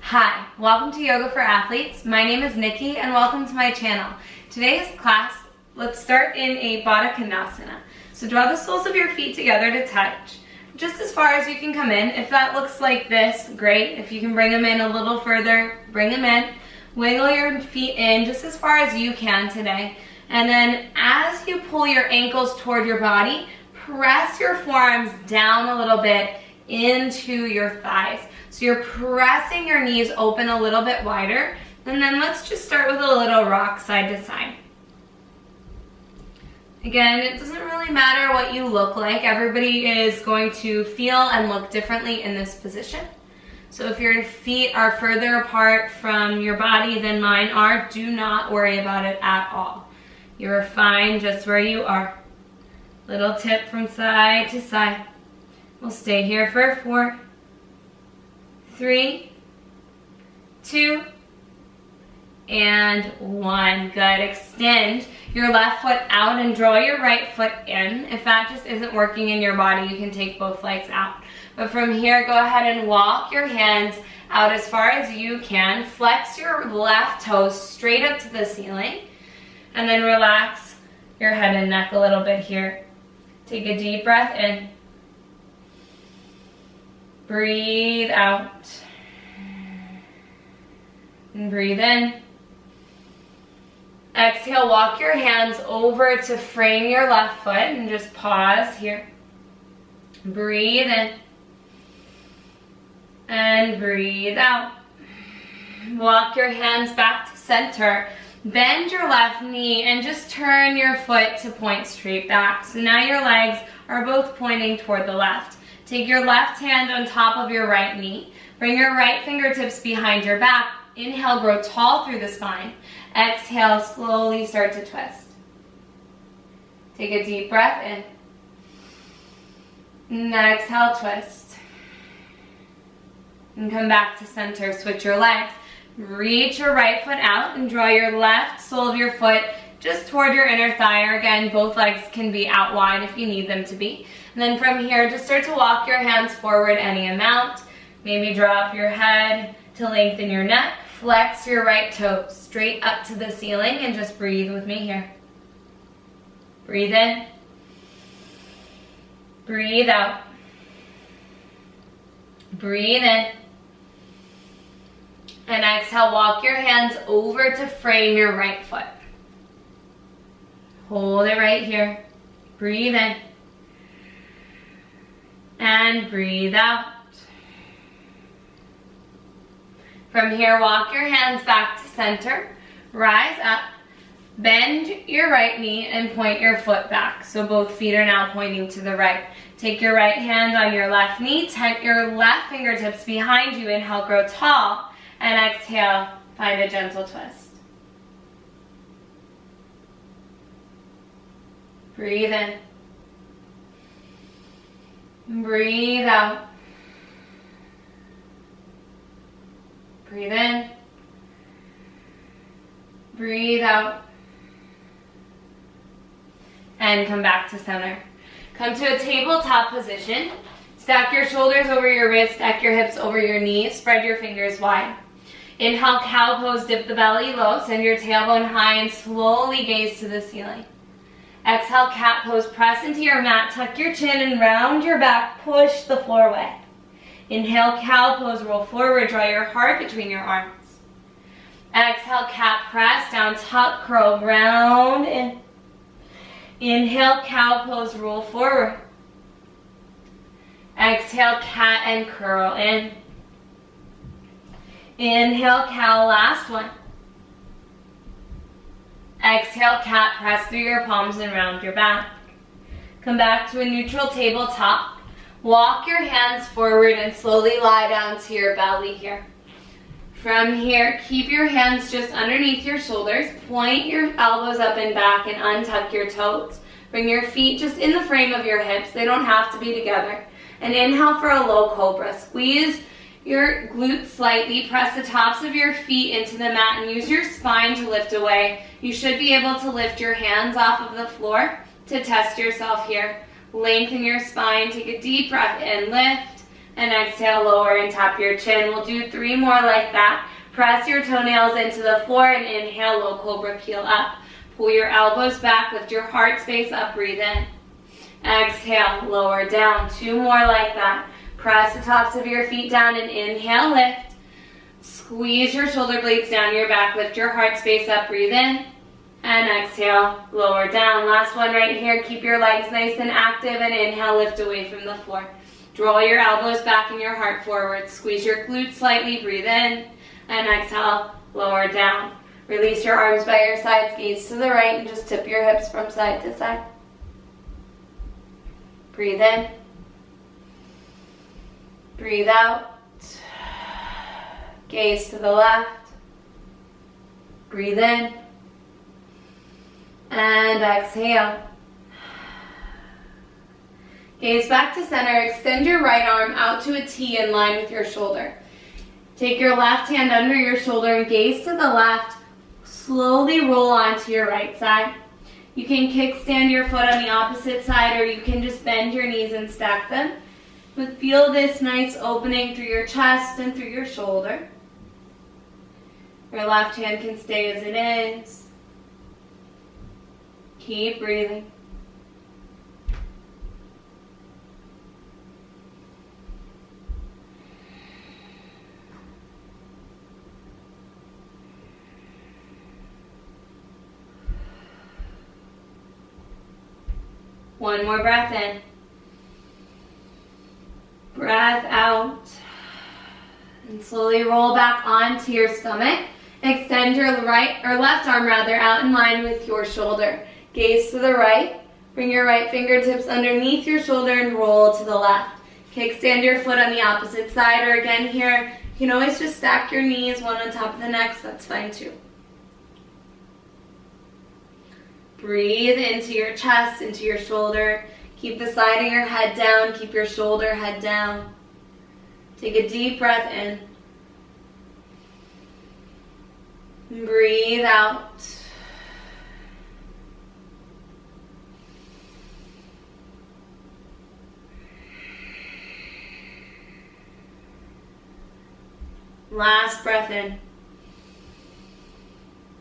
Hi, welcome to Yoga for Athletes. My name is Nikki and welcome to my channel. Today's class, let's start in a Baddha Konasana. So draw the soles of your feet together to touch, just as far as you can come in. If that looks like this, great. If you can bring them in a little further, bring them in. Wiggle your feet in just as far as you can today. And then as you pull your ankles toward your body, press your forearms down a little bit into your thighs. So you're pressing your knees open a little bit wider. And then let's just start with a little rock side to side. Again, it doesn't really matter what you look like. Everybody is going to feel and look differently in this position. So if your feet are further apart from your body than mine are, do not worry about it at all. You're fine just where you are. Little tip from side to side. We'll stay here for 4, 3, 2, and 1. Good. Extend your left foot out and draw your right foot in. If that just isn't working in your body, you can take both legs out. But from here, go ahead and walk your hands out as far as you can. Flex your left toes straight up to the ceiling. And then relax your head and neck a little bit here. Take a deep breath in. Breathe out. And breathe in. Exhale, walk your hands over to frame your left foot and just pause here. Breathe in. And breathe out. Walk your hands back to center. Bend your left knee and just turn your foot to point straight back. So now your legs are both pointing toward the left. Take your left hand on top of your right knee. Bring your right fingertips behind your back. Inhale, grow tall through the spine. Exhale, slowly start to twist. Take a deep breath in. And exhale, twist. And come back to center. Switch your legs. Reach your right foot out and draw your left sole of your foot just toward your inner thigh. Again, both legs can be out wide if you need them to be. And then from here, just start to walk your hands forward any amount. Maybe drop your head to lengthen your neck. Flex your right toe straight up to the ceiling and just breathe with me here. Breathe in. Breathe out. Breathe in. And exhale, walk your hands over to frame your right foot. Hold it right here. Breathe in. And breathe out. From here, walk your hands back to center. Rise up. Bend your right knee and point your foot back. So both feet are now pointing to the right. Take your right hand on your left knee. Tent your left fingertips behind you. Inhale, grow tall. And exhale, find a gentle twist. Breathe in. Breathe out. Breathe in. Breathe out. And come back to center. Come to a tabletop position. Stack your shoulders over your wrists, stack your hips over your knees, spread your fingers wide. Inhale, cow pose, dip the belly low, send your tailbone high and slowly gaze to the ceiling. Exhale, cat pose, press into your mat, tuck your chin and round your back, push the floor away. Inhale, cow pose, roll forward, draw your heart between your arms. Exhale, cat press down, tuck, curl, round in. Inhale, cow pose, roll forward. Exhale, cat and curl in. Inhale, cow, last one. Exhale, cat, press through your palms and round your back. Come back to a neutral tabletop. Walk your hands forward and slowly lie down to your belly here. From here, keep your hands just underneath your shoulders. Point your elbows up and back and untuck your toes. Bring your feet just in the frame of your hips. They don't have to be together. And inhale for a low cobra. Squeeze your glutes slightly. Press the tops of your feet into the mat and use your spine to lift away. You should be able to lift your hands off of the floor to test yourself here. Lengthen your spine. Take a deep breath in. Lift. And exhale, lower and tap your chin. We'll do 3 more like that. Press your toenails into the floor and inhale, low cobra, peel up. Pull your elbows back, lift your heart space up, breathe in. Exhale, lower down. 2 more like that. Press the tops of your feet down and inhale, lift. Squeeze your shoulder blades down your back, lift your heart space up, breathe in. And exhale, lower down. Last one right here. Keep your legs nice and active and inhale, lift away from the floor. Draw your elbows back and your heart forward. Squeeze your glutes slightly, breathe in. And exhale, lower down. Release your arms by your sides, gaze to the right, and just tip your hips from side to side. Breathe in. Breathe out. Gaze to the left. Breathe in. And exhale. Gaze back to center. Extend your right arm out to a T in line with your shoulder. Take your left hand under your shoulder and gaze to the left. Slowly roll onto your right side. You can kickstand your foot on the opposite side, or you can just bend your knees and stack them. But feel this nice opening through your chest and through your shoulder. Your left hand can stay as it is. Keep breathing. One more breath in. Breath out. And slowly roll back onto your stomach. Extend your right or left arm rather out in line with your shoulder. Gaze to the right. Bring your right fingertips underneath your shoulder and roll to the left. Kickstand your foot on the opposite side, or again here, you can always just stack your knees one on top of the next. That's fine too. Breathe into your chest, into your shoulder. Keep the side of your head down. Keep your shoulder head down. Take a deep breath in. Breathe out. Last breath in.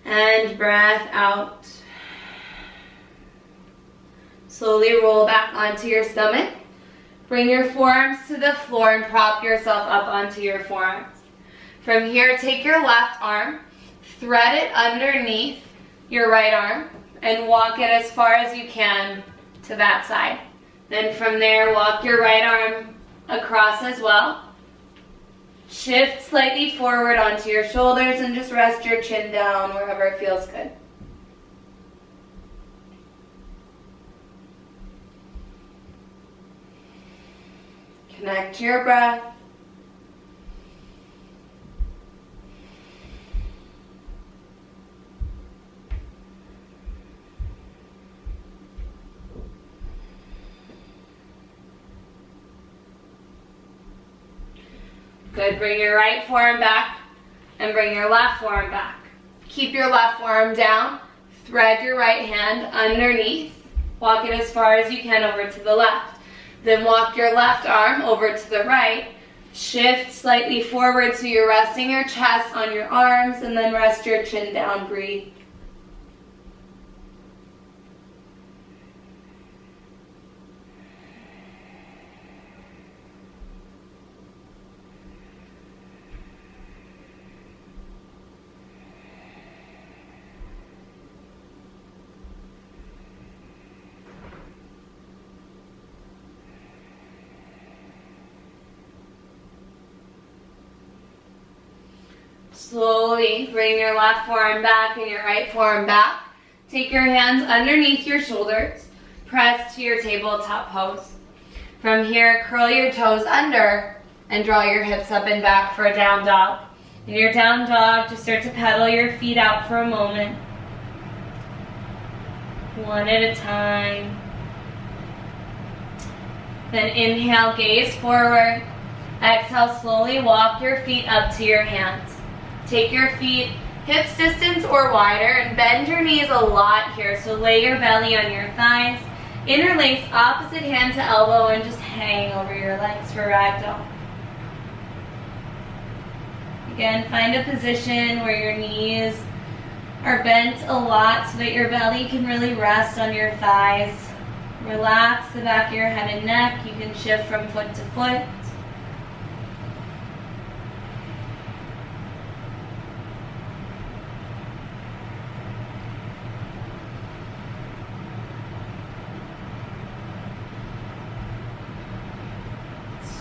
And breath out. Slowly roll back onto your stomach. Bring your forearms to the floor and prop yourself up onto your forearms. From here, take your left arm, thread it underneath your right arm, and walk it as far as you can to that side. Then from there, walk your right arm across as well. Shift slightly forward onto your shoulders and just rest your chin down wherever it feels good. Connect to your breath. Good, bring your right forearm back and bring your left forearm back. Keep your left forearm down, thread your right hand underneath, walk it as far as you can over to the left. Then walk your left arm over to the right, shift slightly forward so you're resting your chest on your arms, and then rest your chin down, breathe. Slowly bring your left forearm back and your right forearm back. Take your hands underneath your shoulders. Press to your tabletop pose. From here, curl your toes under and draw your hips up and back for a down dog. In your down dog, just start to pedal your feet out for a moment. One at a time. Then inhale, gaze forward. Exhale, slowly walk your feet up to your hands. Take your feet hips distance or wider and bend your knees a lot here. So lay your belly on your thighs. Interlace opposite hand to elbow and just hang over your legs for ragdoll. Again, find a position where your knees are bent a lot so that your belly can really rest on your thighs. Relax the back of your head and neck. You can shift from foot to foot.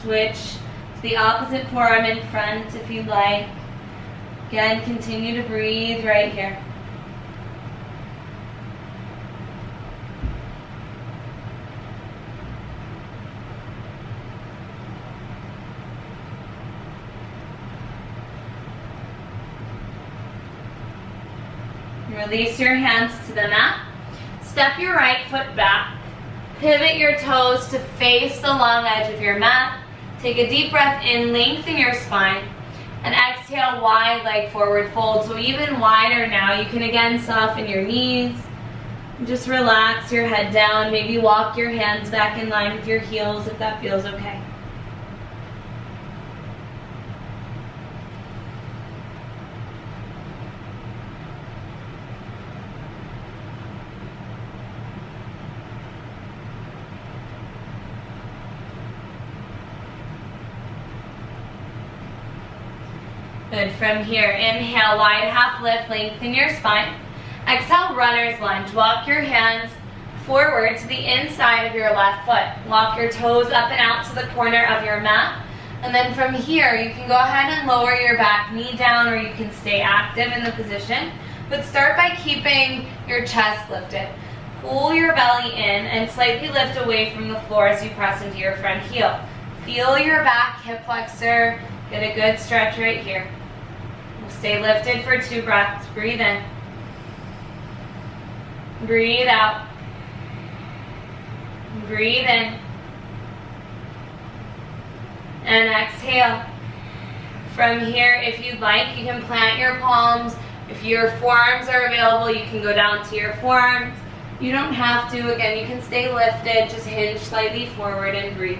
Switch to the opposite forearm in front if you'd like. Again, continue to breathe right here. Release your hands to the mat. Step your right foot back. Pivot your toes to face the long edge of your mat. Take a deep breath in, lengthen your spine, and exhale, wide leg forward fold. So even wider now. You can again soften your knees. Just relax your head down. Maybe walk your hands back in line with your heels if that feels okay. Good. From here, inhale, wide half lift, lengthen your spine. Exhale, runner's lunge. Walk your hands forward to the inside of your left foot. Walk your toes up and out to the corner of your mat. And then from here, you can go ahead and lower your back knee down, or you can stay active in the position. But start by keeping your chest lifted. Pull your belly in and slightly lift away from the floor as you press into your front heel. Feel your back hip flexor. Get a good stretch right here. Stay lifted for 2 breaths. Breathe in. Breathe out. Breathe in. And exhale. From here, if you'd like, you can plant your palms. If your forearms are available, you can go down to your forearms. You don't have to. Again, you can stay lifted. Just hinge slightly forward and breathe.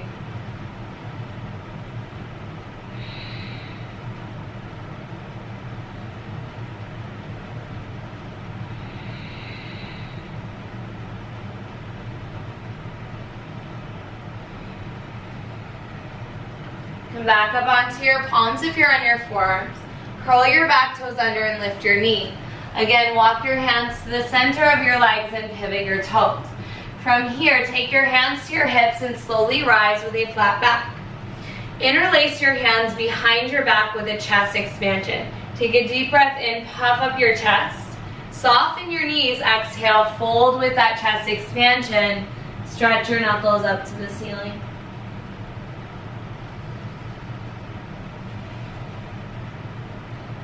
Come back up onto your palms if you're on your forearms. Curl your back toes under and lift your knee. Again, walk your hands to the center of your legs and pivot your toes. From here, take your hands to your hips and slowly rise with a flat back. Interlace your hands behind your back with a chest expansion. Take a deep breath in, puff up your chest. Soften your knees, exhale, fold with that chest expansion. Stretch your knuckles up to the ceiling.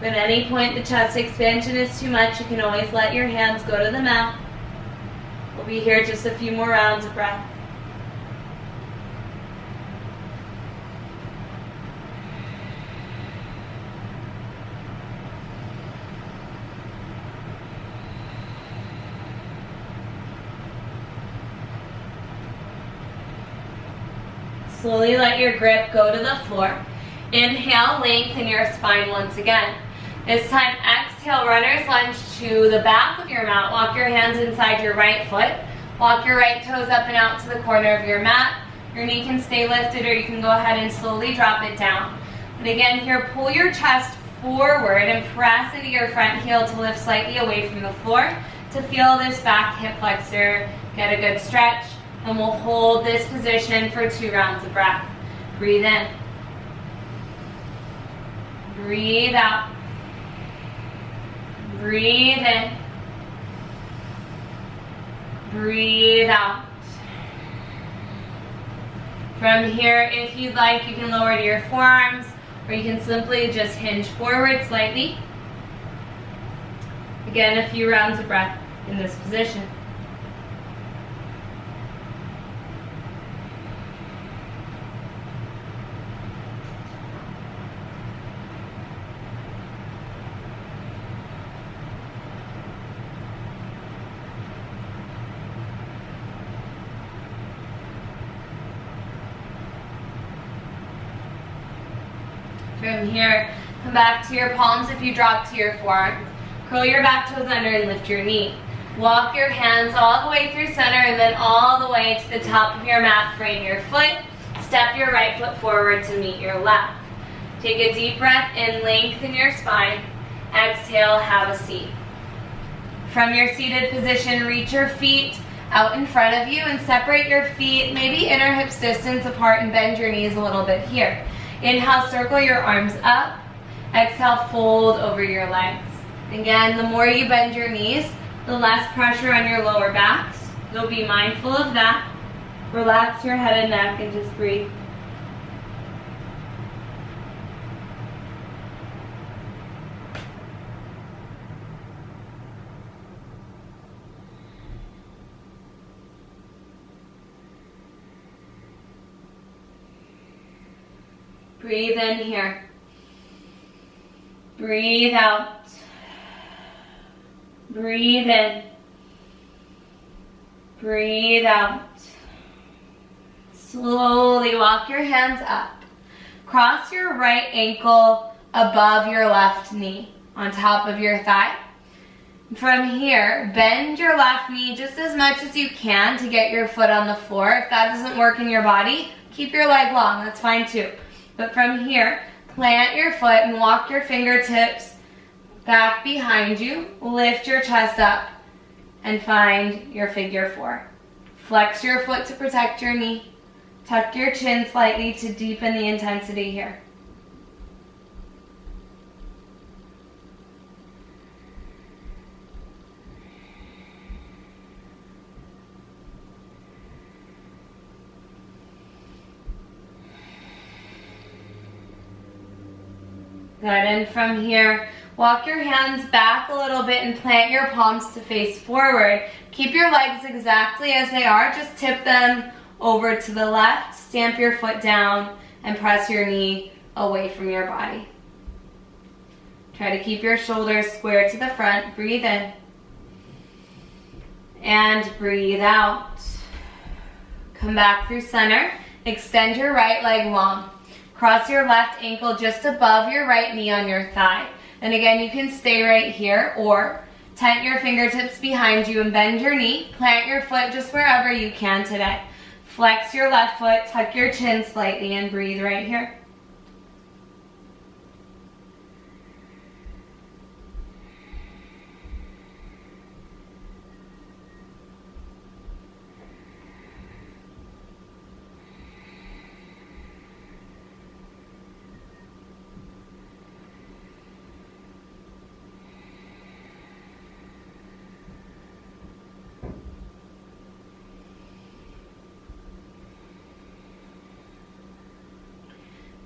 If at any point the chest expansion is too much, you can always let your hands go to the mat. We'll be here just a few more rounds of breath. Slowly let your grip go to the floor. Inhale, lengthen your spine once again. This time, exhale, runner's lunge to the back of your mat. Walk your hands inside your right foot. Walk your right toes up and out to the corner of your mat. Your knee can stay lifted, or you can go ahead and slowly drop it down. But again, here, pull your chest forward and press into your front heel to lift slightly away from the floor to feel this back hip flexor. Get a good stretch, and we'll hold this position for 2 rounds of breath. Breathe in. Breathe out. Breathe in. Breathe out. From here, if you'd like, you can lower to your forearms, or you can simply just hinge forward slightly. Again, a few rounds of breath in this position. From here, Come back to your palms if you drop to your forearms. Curl your back toes under and lift your knee. Walk your hands all the way through center and then all the way to the top of your mat. Frame your foot. Step your right foot forward to meet your left. Take a deep breath in, lengthen your spine. Exhale, have a seat. From your seated position, reach your feet out in front of you and separate your feet, maybe inner hips distance apart, and bend your knees a little bit here. Inhale, circle your arms up. Exhale, fold over your legs. Again, the more you bend your knees, the less pressure on your lower backs. So be mindful of that. Relax your head and neck and just breathe. Breathe in here. Breathe out. Breathe in. Breathe out. Slowly walk your hands up. Cross your right ankle above your left knee on top of your thigh. From here, bend your left knee just as much as you can to get your foot on the floor. If that doesn't work in your body, keep your leg long. That's fine too. But from here, plant your foot and walk your fingertips back behind you. Lift your chest up and find your figure four. Flex your foot to protect your knee. Tuck your chin slightly to deepen the intensity here. Good, and from here, walk your hands back a little bit and plant your palms to face forward. Keep your legs exactly as they are, just tip them over to the left, stamp your foot down, and press your knee away from your body. Try to keep your shoulders square to the front. Breathe in. And breathe out. Come back through center. Extend your right leg long. Cross your left ankle just above your right knee on your thigh. And again, you can stay right here or tent your fingertips behind you and bend your knee. Plant your foot just wherever you can today. Flex your left foot, tuck your chin slightly, and breathe right here.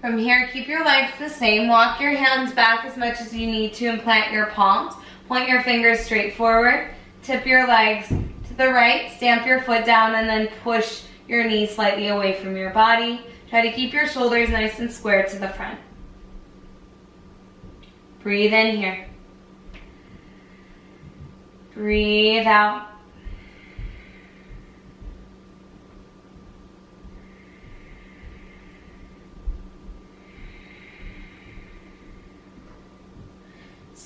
From here, keep your legs the same. Walk your hands back as much as you need to and plant your palms. Point your fingers straight forward. Tip your legs to the right. Stamp your foot down and then push your knees slightly away from your body. Try to keep your shoulders nice and square to the front. Breathe in here. Breathe out.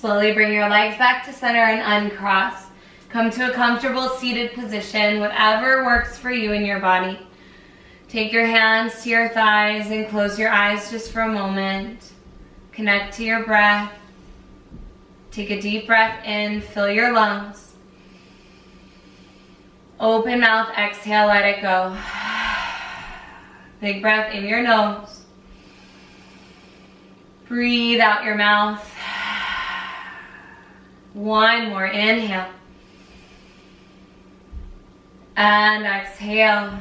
Slowly bring your legs back to center and uncross. Come to a comfortable seated position, whatever works for you and your body. Take your hands to your thighs and close your eyes just for a moment. Connect to your breath. Take a deep breath in, fill your lungs. Open mouth, exhale, let it go. Big breath in your nose. Breathe out your mouth. One more, inhale. And exhale.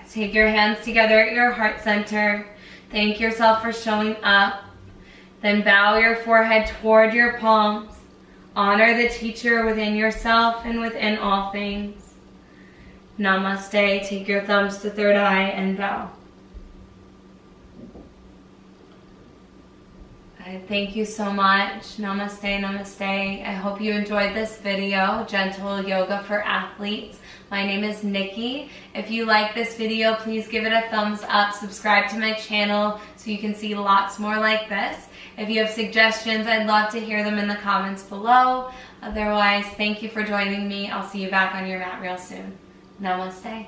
Take your hands together at your heart center. Thank yourself for showing up. Then bow your forehead toward your palms. Honor the teacher within yourself and within all things. Namaste. Take your thumbs to third eye and bow. Thank you so much. Namaste, namaste. I hope you enjoyed this video, Gentle Yoga for Athletes. My name is Nikki. If you like this video, please give it a thumbs up. Subscribe to my channel so you can see lots more like this. If you have suggestions, I'd love to hear them in the comments below. Otherwise, thank you for joining me. I'll see you back on your mat real soon. Namaste.